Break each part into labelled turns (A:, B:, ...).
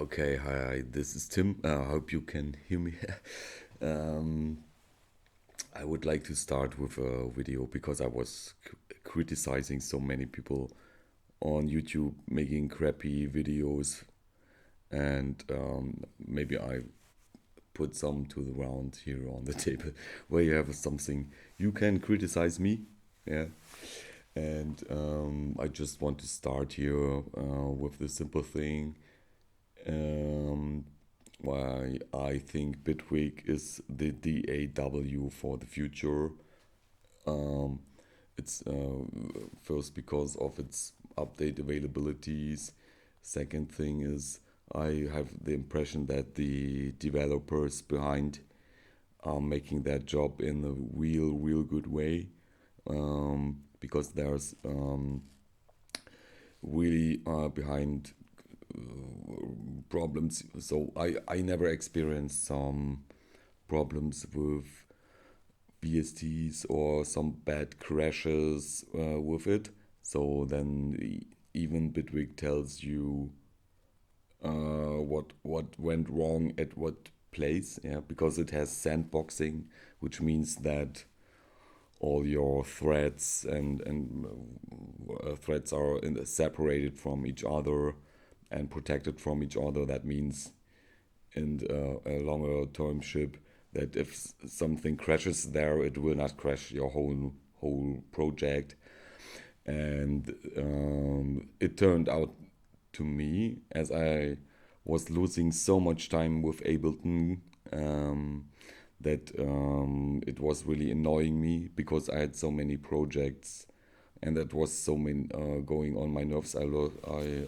A: Okay, hi, this is Tim. I hope you can hear me. um, I would like to start with a video because I was criticizing so many people on YouTube making crappy videos, and maybe I put some to the round here on the table where you have something you can criticize me. Yeah, and I just want to start here with the simple thing. Um, why I think Bitwig is the DAW for the future. Um, it's first because of its update availabilities. Second thing is I have the impression that the developers behind are making their job in a real good way. Because there's really behind problems. So I never experienced some problems with VSTs or some bad crashes with it. So then even Bitwig tells you what went wrong at what place. Yeah, because it has sandboxing, which means that all your threads and threads are separated from each other and protected from each other. That means in a longer term ship that if something crashes there, it will not crash your whole project. And it turned out to me, as I was losing so much time with Ableton, that it was really annoying me because I had so many projects and that was so many going on my nerves. I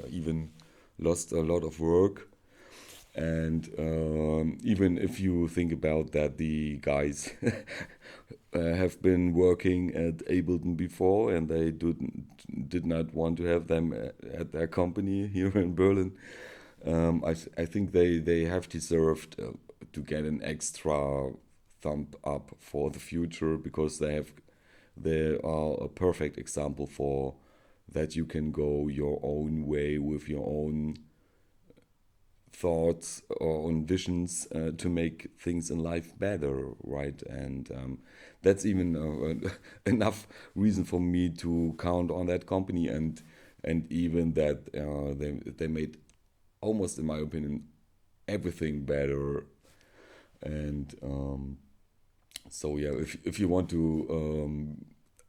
A: even lost a lot of work. And even if you think about that, the guys have been working at Ableton before, and they did not want to have them at their company here in Berlin. I think they have deserved to get an extra thumb up for the future because they are a perfect example for that you can go your own way with your own thoughts or on visions to make things in life better, right? And that's even enough reason for me to count on that company, and even that they made almost, in my opinion, everything better. And so yeah, if you want to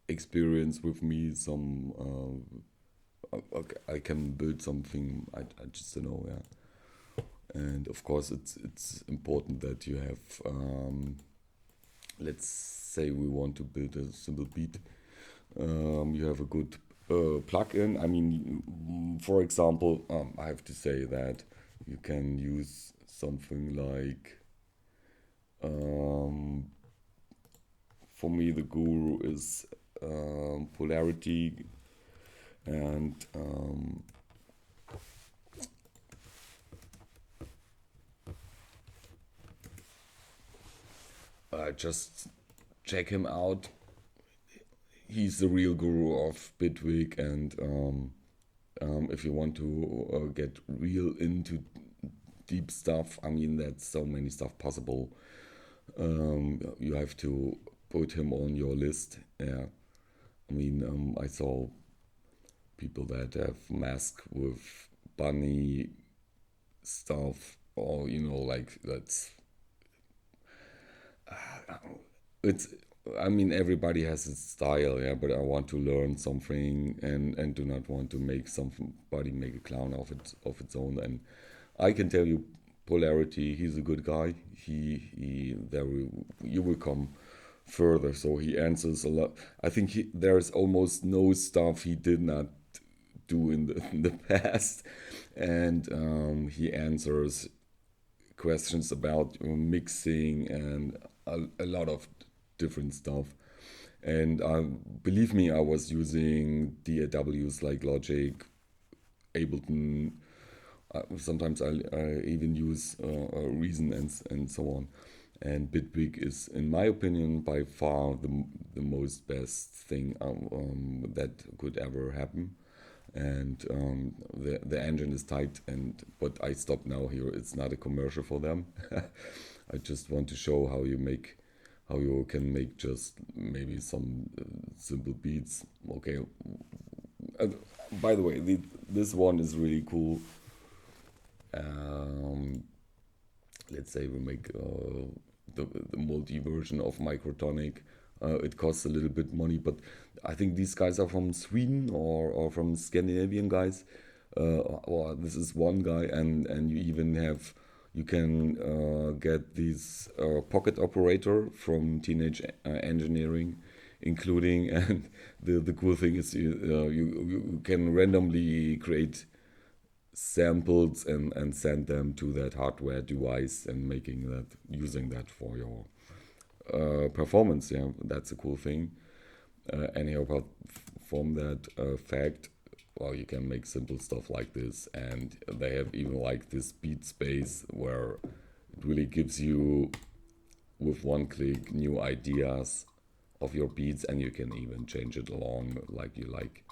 A: experience with me some, okay, I can build something. I just don't know. Yeah. And of course it's important that you have let's say we want to build a simple beat. You have a good plugin. I mean, for example, I have to say that you can use something like um, for me the guru is polarity, and just check him out. He's the real guru of Bitwig, and if you want to get real into deep stuff, I mean, that's so many stuff possible. You have to put him on your list. Yeah, I mean, I saw people that have mask with bunny stuff, or like that's it's. I mean, everybody has its style, yeah. But I want to learn something, and do not want to make somebody make a clown of its own. And I can tell you, polarity. He's a good guy. He there you will come further. So he answers a lot. I think there's almost no stuff he did not do in the past, and he answers questions about mixing and a lot of different stuff. And believe me, I was using DAWs like Logic, Ableton. Sometimes I even use Reason and so on. And Bitwig is, in my opinion, by far the most best thing that could ever happen. and the engine is tight. But I stop now here. It's not a commercial for them. I just want to show how you can make just maybe some simple beats. Okay. Uh, by the way, this one is really cool. Let's say we make the multi version of microtonic. It costs a little bit money, but I think these guys are from Sweden or from Scandinavian guys. Or this is one guy, and you can get this pocket operator from Teenage Engineering, including, and the cool thing is you can randomly create samples and send them to that hardware device and using that for your performance. Yeah, that's a cool thing. Anyhow, apart from that fact, well, you can make simple stuff like this, and they have even like this beat space where it really gives you with one click new ideas of your beats, and you can even change it along like you like.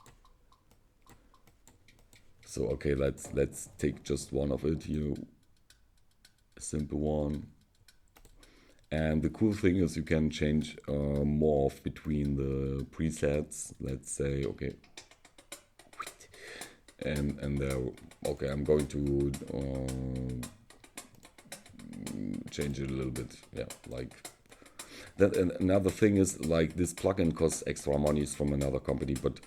A: So okay, let's take just one of it here, a simple one. And the cool thing is you can change morph between the presets. Let's say okay, and there. Okay, I'm going to change it a little bit. Yeah, like that. And another thing is like this plugin costs extra money from another company, but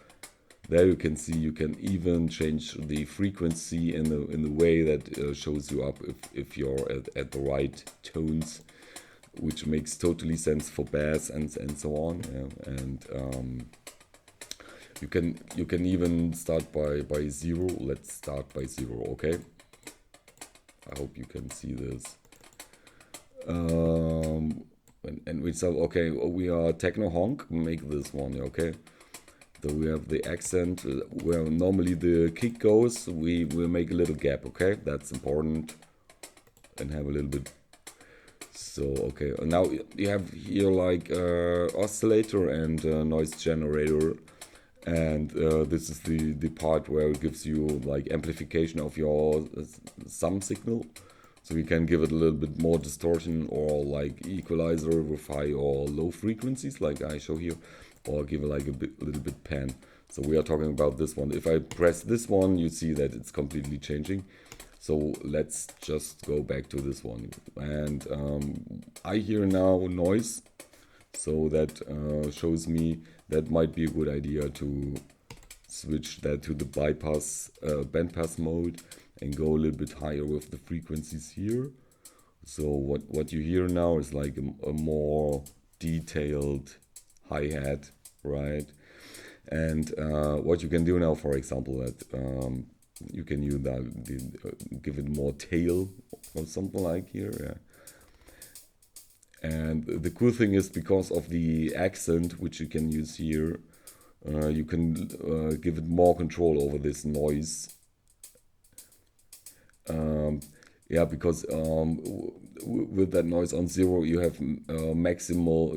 A: there you can see you can even change the frequency in the way that shows you up if you're at the right tones, which makes totally sense for bass and so on. Yeah. And you can even start by 0. Let's start by 0. Okay, I hope you can see this. And we said okay, we are techno honk, make this one. Okay, so we have the accent where normally the kick goes. We will make a little gap. Okay, that's important, and have a little bit. So okay, now you have here like oscillator and noise generator, and this is the part where it gives you like amplification of your sum signal. So you can give it a little bit more distortion, or like equalizer with high or low frequencies like I show here, or give it like a little bit pan. So we are talking about this one. If I press this one, you see that it's completely changing. So let's just go back to this one. And I hear now noise. So that shows me that might be a good idea to switch that to the bypass bandpass mode and go a little bit higher with the frequencies here. So what you hear now is like a more detailed hi-hat, right? And what you can do now, for example, that you can use that, give it more tail or something like here. Yeah. And the cool thing is, because of the accent which you can use here, you can give it more control over this noise. Yeah, because with that noise on 0, you have maximal.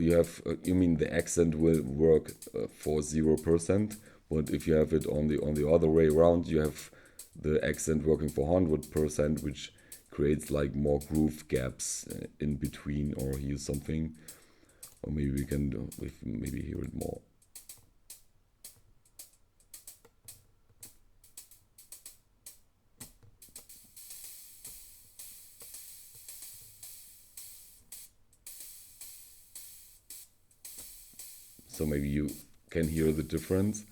A: You mean the accent will work for 0%, but if you have it on the other way around, you have the accent working for 100%, which creates like more groove gaps in between, or hear something, or maybe we can maybe hear it more. So maybe you can hear the difference,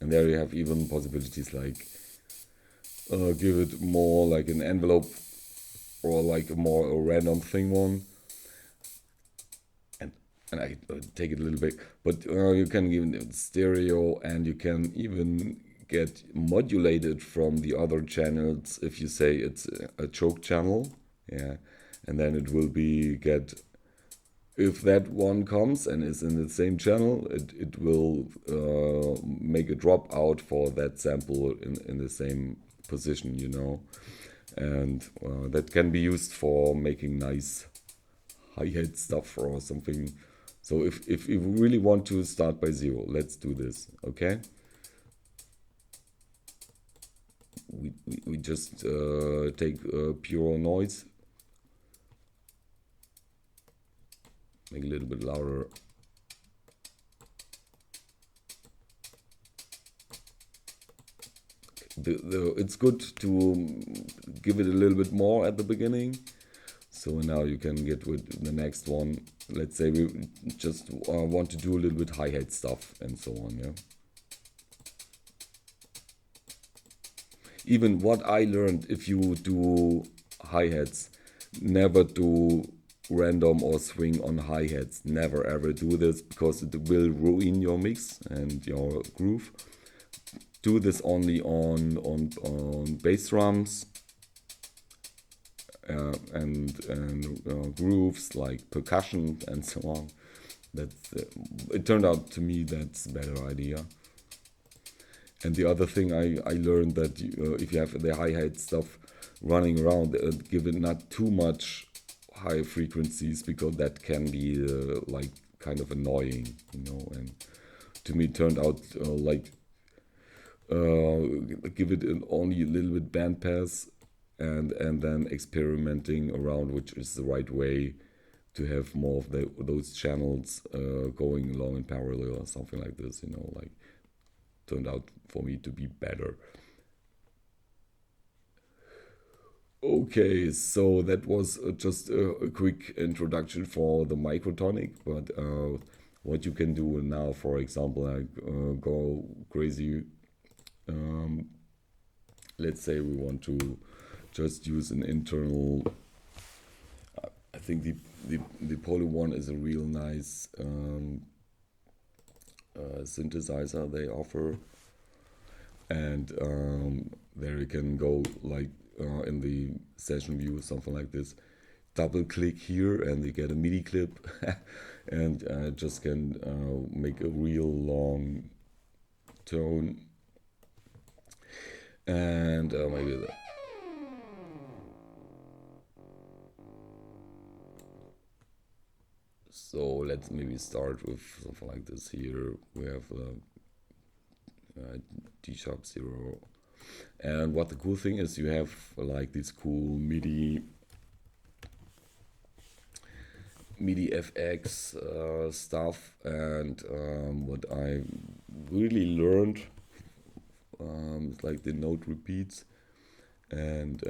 A: and there you have even possibilities like give it more like an envelope, or like a random thing one. And I take it a little bit, but you can give it stereo, and you can even get modulated from the other channels if you say it's a choke channel. Yeah, and then it will if that one comes and is in the same channel, it will make a drop out for that sample in the same position, and that can be used for making nice hi-hat stuff or something. So if you really want to start by 0, let's do this, okay? we just take pure noise, make a little bit louder. It's good to give it a little bit more at the beginning. So now you can get with the next one. Let's say we just want to do a little bit hi-hat stuff and so on, yeah. Even what I learned, if you do hi-hats, never do random or swing on hi-hats. Never ever do this, because it will ruin your mix and your groove. Do this only on bass drums and grooves like percussion and so on. That's it turned out to me that's a better idea. And the other thing I learned that if you have the hi-hat stuff running around, give it not too much high frequencies, because that can be like kind of annoying, you know. And to me it turned out like give it only a little bit bandpass, and then experimenting around which is the right way to have more of those channels going along in parallel or something like this, you know, like turned out for me to be better. Okay, so that was just a quick introduction for the microtonic, but what you can do now, for example, like go crazy. Let's say we want to just use an internal. I think the Poly one is a real nice synthesizer they offer, and there you can go like in the session view, something like this. Double click here and you get a MIDI clip, and just can make a real long tone, and maybe that. So let's maybe start with something like this. Here we have D sharp 0, and what the cool thing is, you have like this cool MIDI FX stuff, and what I really learned is like the note repeats, and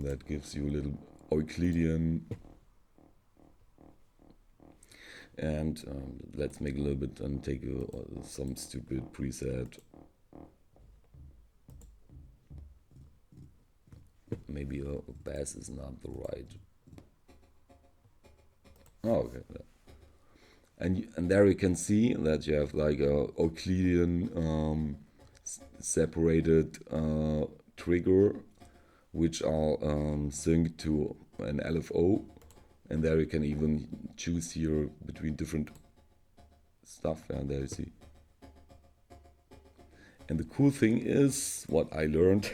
A: that gives you a little Euclidean. And let's make a little bit and take some stupid preset. Maybe a bass is not the right. Oh, okay. And there you can see that you have like a Euclidean separated trigger, which are synced to an LFO. And there you can even choose here between different stuff, and there you see. And the cool thing is, what I learned,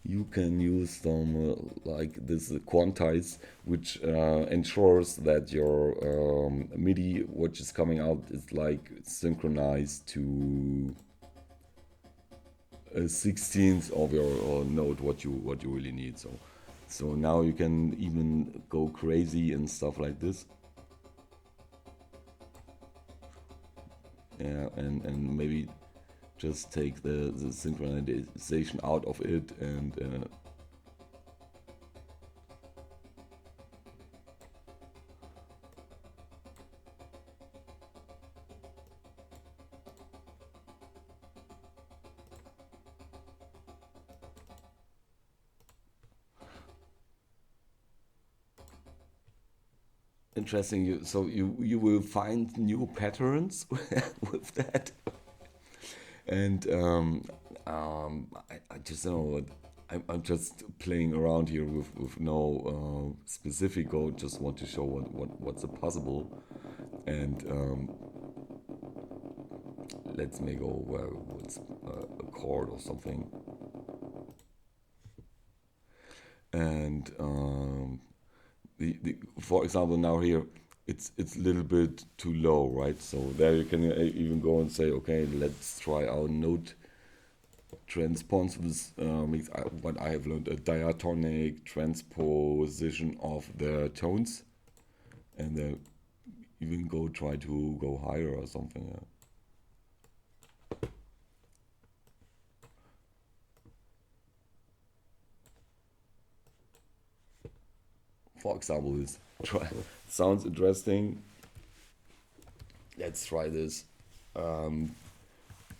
A: you can use some like this quantize, which ensures that your MIDI, which is coming out, is like synchronized to a 16th of your note, what you really need. So now you can even go crazy and stuff like this. Yeah, and maybe just take the synchronization out of it, and interesting. You will find new patterns with that, and I just don't know what. I'm just playing around here with no specific goal. Just want to show what's possible, and let's make over what's a chord or something, and for example now here it's a little bit too low, right? So there you can even go and say, okay, let's try our note transpose makes what I have learned, a diatonic transposition of the tones, and then even try to go higher or something. Yeah. For example, this sounds interesting. Let's try this. And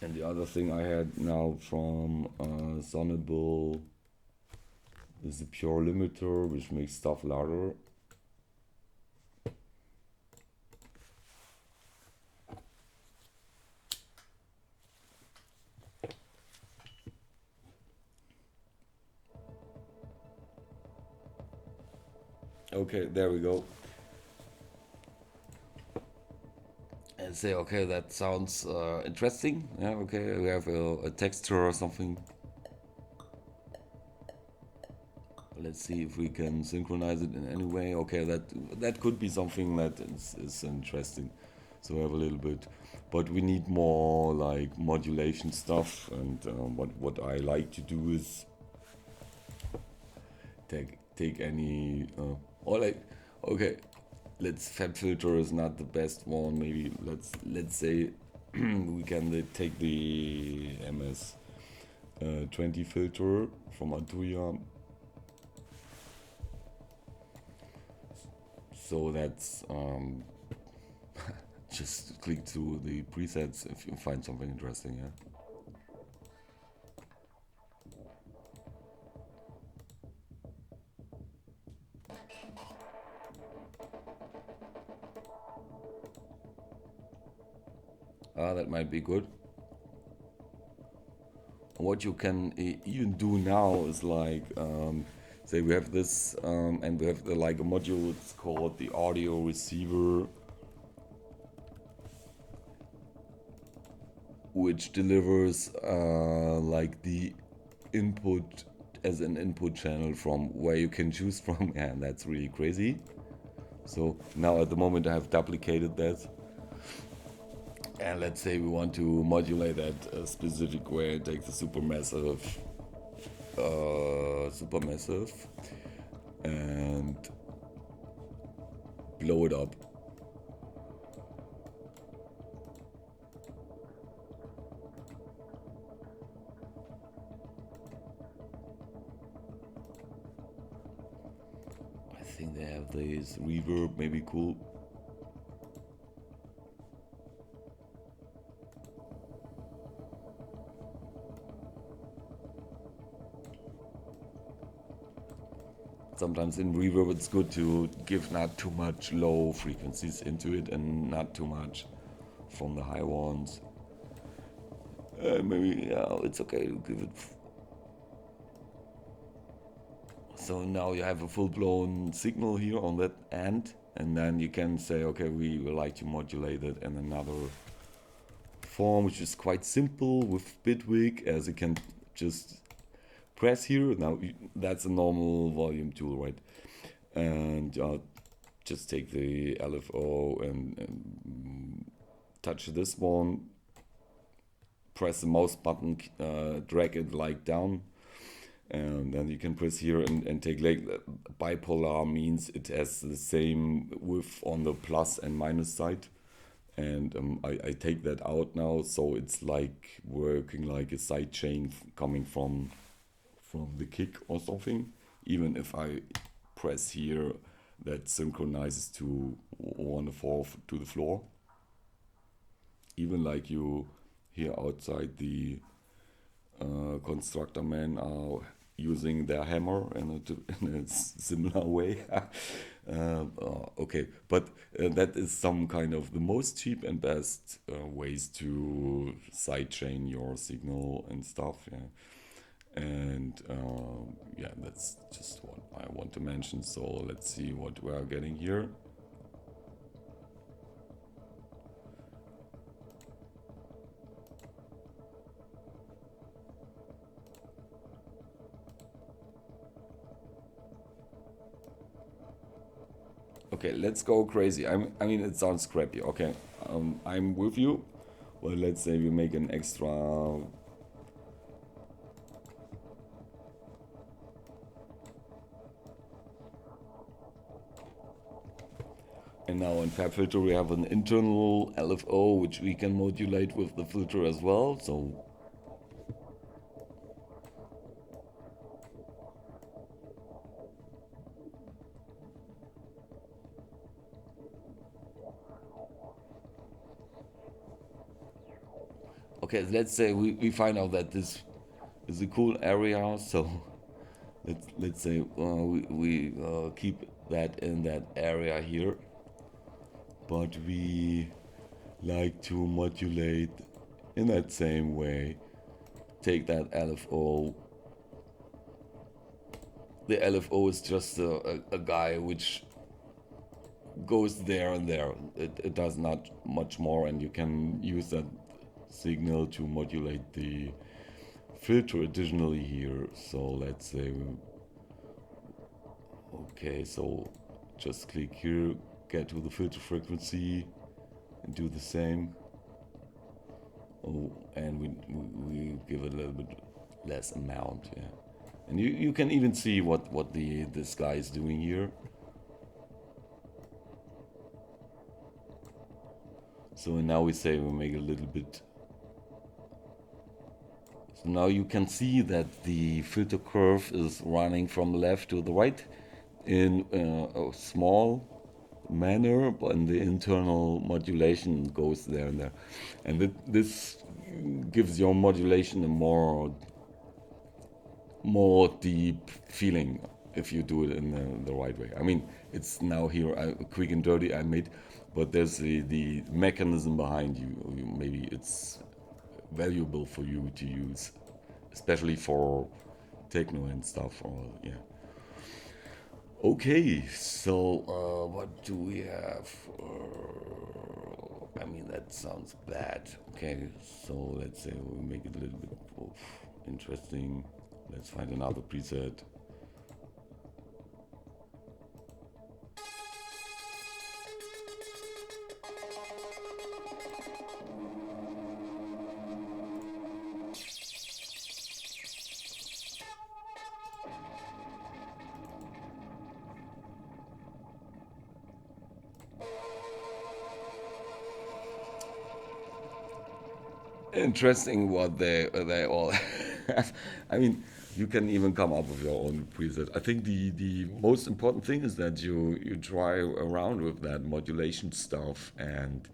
A: the other thing I had now from Sonible is a pure limiter, which makes stuff louder. Okay, there we go. And say, okay, that sounds interesting. Yeah, okay, we have a texture or something. Let's see if we can synchronize it in any way. Okay, that could be something that is interesting. So we have a little bit, but we need more like modulation stuff. And what I like to do is take any or like, okay, let's Fabfilter is not the best one. Maybe let's say we can take the MS 20 filter from Antuya. So that's just click through the presets if you find something interesting. Yeah. That might be good. What you can even do now is like, say we have this, and we have like a module. It's called the audio receiver, which delivers like the input as an input channel from where you can choose from. And that's really crazy. So now at the moment I have duplicated that. And let's say we want to modulate that a specific way, take the supermassive, and blow it up. I think they have this reverb, maybe cool. Sometimes in reverb it's good to give not too much low frequencies into it and not too much from the high ones. Maybe, yeah, it's okay to give it. So now you have a full-blown signal here on that end, and then you can say, okay, we would like to modulate it in another form, which is quite simple with Bitwig, as you can just press here. Now that's a normal volume tool, right? And just take the LFO and touch this one, press the mouse button, drag it like down, and then you can press here and take like bipolar means it has the same width on the plus and minus side. And I take that out now, so it's like working like a side chain coming from the kick or something. Even if I press here, that synchronizes to 1/4 to the floor. Even like you here outside, the constructor men are using their hammer in a similar way. Okay, but that is some kind of the most cheap and best ways to sidechain your signal and stuff. Yeah. And yeah, that's just what I want to mention. So let's see what we are getting here. Okay, let's go crazy. I mean, it sounds crappy. Okay, I'm with you. Well, let's say we make an extra And now in Fabfilter we have an internal LFO which we can modulate with the filter as well. So okay, let's say we find out that this is a cool area. So let's say we keep that in that area here, but we like to modulate in that same way. Take that LFO. The LFO is just a guy which goes there and there. It does not much more, and you can use that signal to modulate the filter additionally here. So let's say, okay, so just click here, get to the filter frequency, and do the same. Oh, and we give it a little bit less amount, yeah. And you can even see what this guy is doing here. So now we say we make a little bit. So now you can see that the filter curve is running from left to the right in a small manner, but the internal modulation goes there and there. And this gives your modulation a more deep feeling if you do it in the right way. I mean, it's now here quick and dirty I made, but there's the mechanism behind you. Maybe it's valuable for you to use, especially for techno and stuff. Or yeah. Okay, so what do we have? I mean, that sounds bad. Okay, so let's say we make it a little bit interesting. Let's find another preset. Interesting what they all have. I mean, you can even come up with your own preset. I think the most important thing is that you try around with that modulation stuff and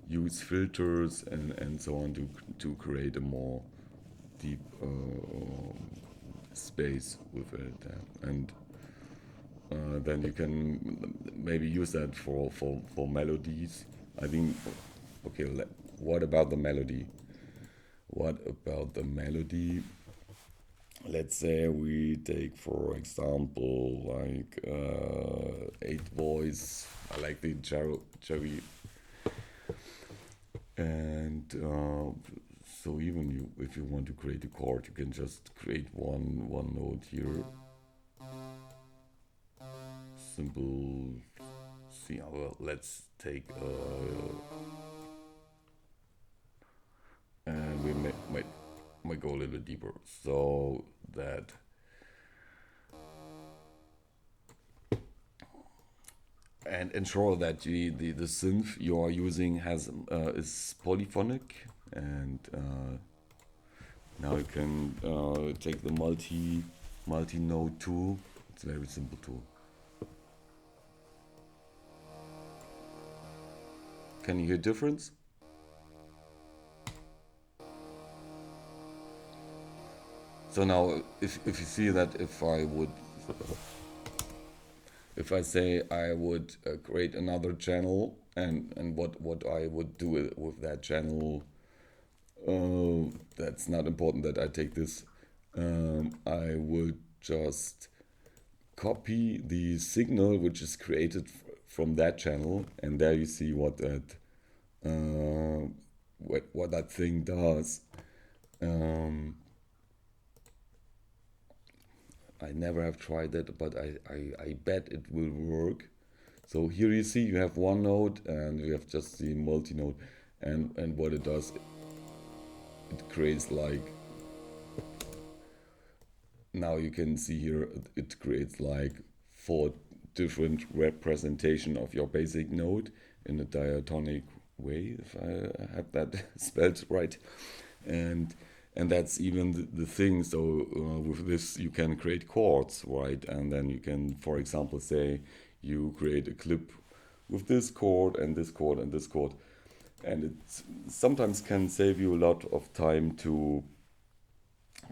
A: use filters and so on to create a more deep space with it, and then you can maybe use that for melodies. I think. Okay, what about the melody? What about the melody? Let's say we take, for example, like EightVoice. I like the cherry, and so even if you want to create a chord, you can just create one note here. Simple. See, well, let's take. And we might go a little bit deeper, so that and ensure that the synth you are using has is polyphonic, and now you can take the multi note tool. It's a very simple tool. Can you hear difference? So now, if you see that if I say I would create another channel, and what I would do with that channel, that's not important that I take this. I would just copy the signal which is created from that channel, and there you see what that thing does. I never have tried that, but I bet it will work. So here you see you have one note and you have just the multi-note, and what it does, it creates like, now you can see here, it creates like 4 different representation of your basic note in a diatonic way, if I have that spelled right. And that's even the thing. So with this you can create chords, right? And then you can, for example, say you create a clip with this chord and this chord and this chord, and it sometimes can save you a lot of time to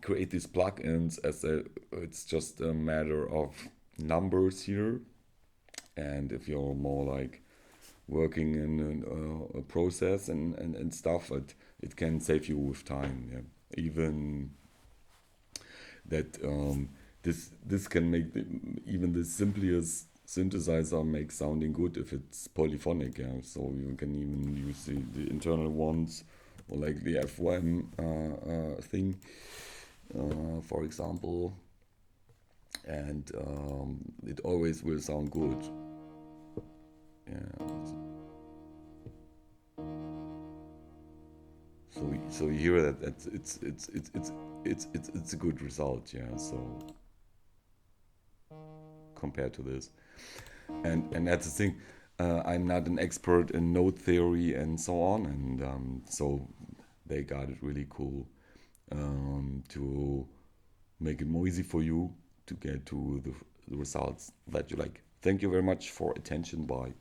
A: create these plugins, as it's just a matter of numbers here. And if you're more like working in a process and stuff, it can save you with time. Yeah. Even that this can make even the simplest synthesizer make sounding good if it's polyphonic. Yeah, so you can even use the internal ones, or like the F1 thing, for example, and it always will sound good. Yeah. So you hear that it's a good result. Yeah. So compared to this, and that's the thing. I'm not an expert in note theory and so on, and so they got it really cool to make it more easy for you to get to the results that you like. Thank you very much for attention. Bye.